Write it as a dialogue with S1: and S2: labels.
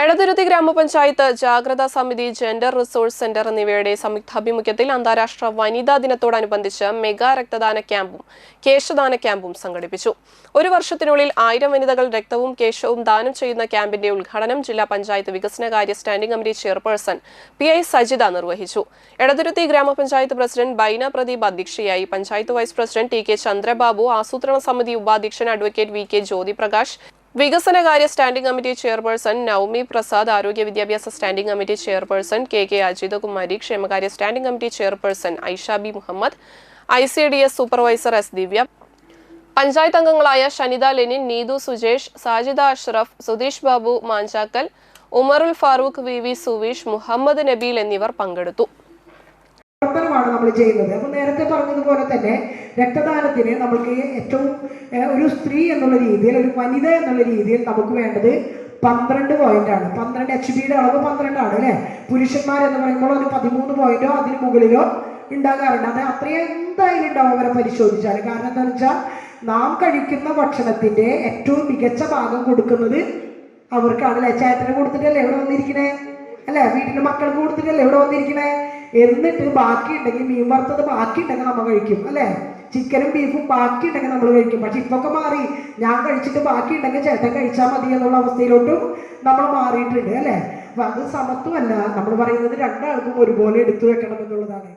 S1: എടതുരുത്തി ഗ്രാമപഞ്ചായത്ത് ജാഗ്രതാ സമിതി, ജെൻഡർ റിസോഴ്സ് സെന്റർ എന്നിവയുടെ സംയുക്താഭിമുഖ്യത്തിൽ അന്താരാഷ്ട്ര വനിതാ ദിനത്തോടനുബന്ധിച്ച് മെഗാ രക്തദാന ക്യാമ്പും കേശദാന ക്യാമ്പും സംഘടിപ്പിച്ചു. ഒരു വർഷത്തിനുള്ളിൽ 1000 വനിതകൾ രക്തവും കേശവും ദാനം ചെയ്യുന്ന ക്യാമ്പിന്റെ ഉദ്ഘാടനം ജില്ലാ പഞ്ചായത്ത് വികസനകാര്യ standing committee chairperson PI Sajitha നിർവഹിച്ചു. എടതുരുത്തി ഗ്രാമപഞ്ചായത്ത് പ്രസിഡന്റ് ബൈന പ്രദീപ് അധ്യക്ഷയായി. Panchayat vice president TK Chandrababu, ആസൂത്രണ സമിതി ഉപാധ്യക്ഷൻ അഡ്വക്കേറ്റ് VK ജ്യോതിപ്രകാശ്, വികസനകാര്യ standing committee chairperson Noumi Prasad, ആരോഗ്യ വിദ്യാഭ്യാസ standing committee chairperson KK Ajithakumari, ക്ഷേമകാര്യ standing committee chairperson Aisha B Muhammad, ICDS supervisor S Divya, panchayat അംഗങ്ങളായ ഷനിത ലെനിൻ, നീതു സുജേഷ്, സാജിദ അഷ്റഫ്, സുധീഷ് ബാബു മാഞ്ചാക്കൽ, ഉമറുൽ ഫാറൂഖ്, VV സുവീഷ്, മുഹമ്മദ് നബീൽ എന്നിവർ പങ്കെടുത്തു.
S2: നമ്മൾ ചെയ്യുന്നത്. അപ്പോൾ നേരത്തെ പറഞ്ഞതുപോലെ തന്നെ രക്തദാനത്തിന് നമുക്ക് ഏറ്റവും ഒരു സ്ത്രീ എന്നുള്ള രീതിയിൽ, ഒരു വനിത എന്നുള്ള രീതിയിൽ നമുക്ക് വേണ്ടത് 12 പോയിന്റാണ്. 12 HBയുടെ അളവ് 12 ആണ് അല്ലേ? പുരുഷന്മാരെന്ന് പറയുമ്പോൾ ഒരു 13 പോയിന്റോ അതിന് മുകളിലോ ഉണ്ടാകാറുണ്ട്. അത് അത്രയും എന്തായാലും ഉണ്ടാവും അവരെ പരിശോധിച്ചാൽ. കാരണം എന്താണെന്ന് വെച്ചാൽ നാം കഴിക്കുന്ന ഭക്ഷണത്തിന്റെ ഏറ്റവും മികച്ച ഭാഗം കൊടുക്കുന്നത് അവർക്കാണ് അല്ലേ? ചേട്ടന് കൊടുത്തിട്ടല്ലേ ഇവിടെ വന്നിരിക്കണേ അല്ലേ? വീട്ടിലെ മക്കൾക്ക് കൊടുത്തിട്ടല്ലേ ഇവിടെ വന്നിരിക്കണേ? എന്നിട്ട് ബാക്കി ഉണ്ടെങ്കിൽ, മീൻ വറുത്തത് ബാക്കി ഉണ്ടെങ്കിൽ നമ്മൾ കഴിക്കും അല്ലേ? ചിക്കനും ബീഫും ബാക്കി ഉണ്ടെങ്കിൽ നമ്മൾ കഴിക്കും. പക്ഷെ ഇപ്പൊക്കെ മാറി, ഞാൻ കഴിച്ചിട്ട് ബാക്കി ഉണ്ടെങ്കിൽ ചേട്ടൻ കഴിച്ചാൽ മതി എന്നുള്ള അവസ്ഥയിലോട്ടും നമ്മൾ മാറിയിട്ടുണ്ട് അല്ലേ? അപ്പൊ അത് സമത്വമല്ല. നമ്മൾ പറയുന്നത് രണ്ടാൾക്കും ഒരുപോലെ എടുത്തു വെക്കണം എന്നുള്ളതാണ്.